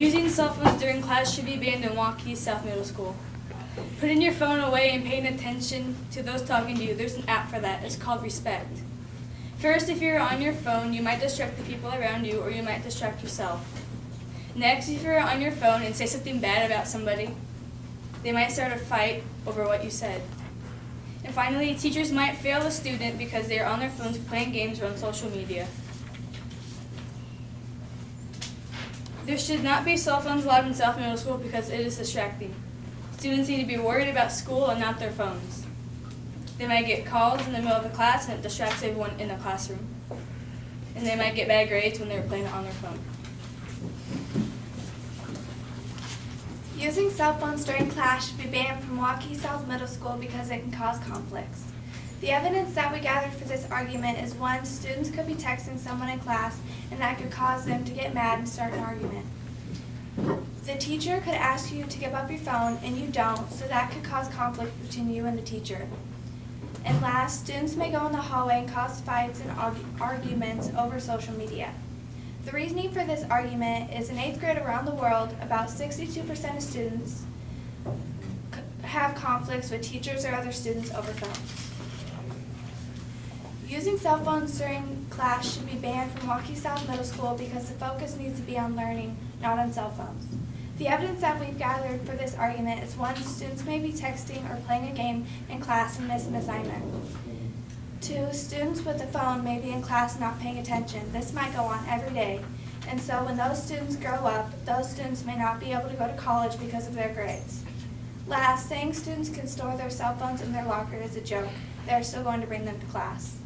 Using cell phones during class should be banned in Waukee South Middle School. Putting your phone away and paying attention to those talking to you, there's an app for that. It's called Respect. First, if you're on your phone, you might distract the people around you or you might distract yourself. Next, if you're on your phone and say something bad about somebody, they might start a fight over what you said. And finally, teachers might fail a student because they are on their phones playing games or on social media. There should not be cell phones allowed in South Middle School because it is distracting. Students need to be worried about school and not their phones. They might get calls in the middle of the class and it distracts everyone in the classroom. And they might get bad grades when they're playing it on their phone. Using cell phones during class should be banned from Waukee South Middle School because it can cause conflicts. The evidence that we gathered for this argument is one, students could be texting someone in class and that could cause them to get mad and start an argument. The teacher could ask you to give up your phone and you don't, so that could cause conflict between you and the teacher. And last, students may go in the hallway and cause fights and arguments over social media. The reasoning for this argument is in 8th grade around the world, about 62% of students have conflicts with teachers or other students over phones. Using cell phones during class should be banned from Waukee South Middle School because the focus needs to be on learning, not on cell phones. The evidence that we've gathered for this argument is one, students may be texting or playing a game in class and miss an assignment. Two, students with a phone may be in class not paying attention. This might go on every day. And so when those students grow up, those students may not be able to go to college because of their grades. Last, saying students can store their cell phones in their locker is a joke. They're still going to bring them to class.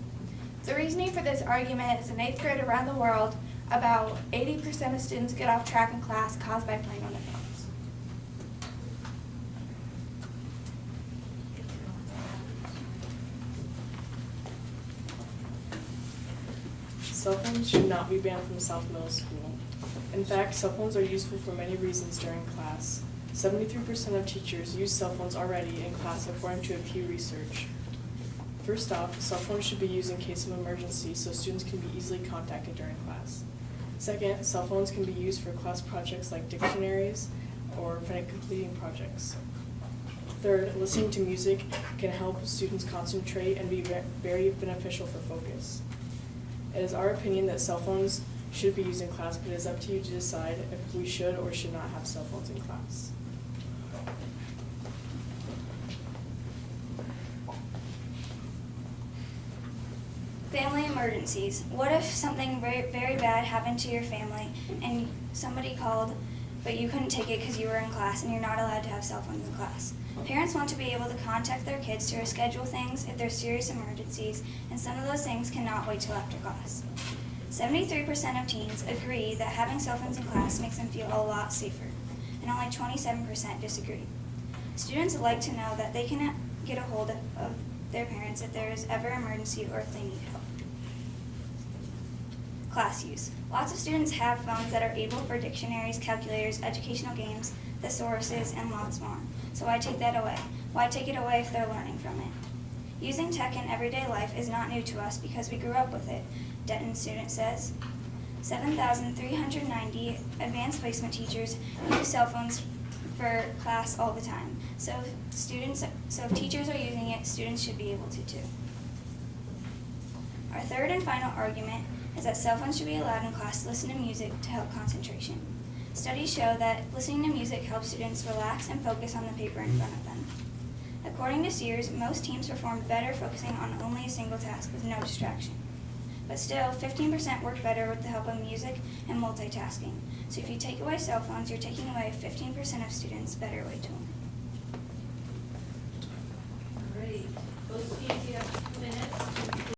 The reasoning for this argument is in 8th grade around the world, about 80% of students get off track in class caused by playing on their phones. Cell phones should not be banned from South Middle School. In fact, cell phones are useful for many reasons during class. 73% of teachers use cell phones already in class according to a Pew research. First off, cell phones should be used in case of emergency so students can be easily contacted during class. Second, cell phones can be used for class projects like dictionaries or for completing projects. Third, listening to music can help students concentrate and be very beneficial for focus. It is our opinion that cell phones should be used in class, but it is up to you to decide if we should or should not have cell phones in class. Family emergencies. What if something very, very bad happened to your family and somebody called, but you couldn't take it because you were in class and you're not allowed to have cell phones in class? Parents want to be able to contact their kids to reschedule things if there's serious emergencies, and some of those things cannot wait till after class. 73% of teens agree that having cell phones in class makes them feel a lot safer, and only 27% disagree. Students like to know that they can get a hold of their parents if there is ever an emergency or if they need help. Class use. Lots of students have phones that are able for dictionaries, calculators, educational games, thesauruses, and lots more. So why take that away? Why take it away if they're learning from it? Using tech in everyday life is not new to us because we grew up with it, Denton student says. 7,390 advanced placement teachers use cell phones for class all the time. So if teachers are using it, students should be able to too. Our third and final argument is that cell phones should be allowed in class to listen to music to help concentration. Studies show that listening to music helps students relax and focus on the paper in front of them. According to Sears, most teams performed better focusing on only a single task with no distraction. But still, 15% worked better with the help of music and multitasking. So if you take away cell phones, you're taking away 15% of students' better way to learn. All right, both teams, you have 2 minutes.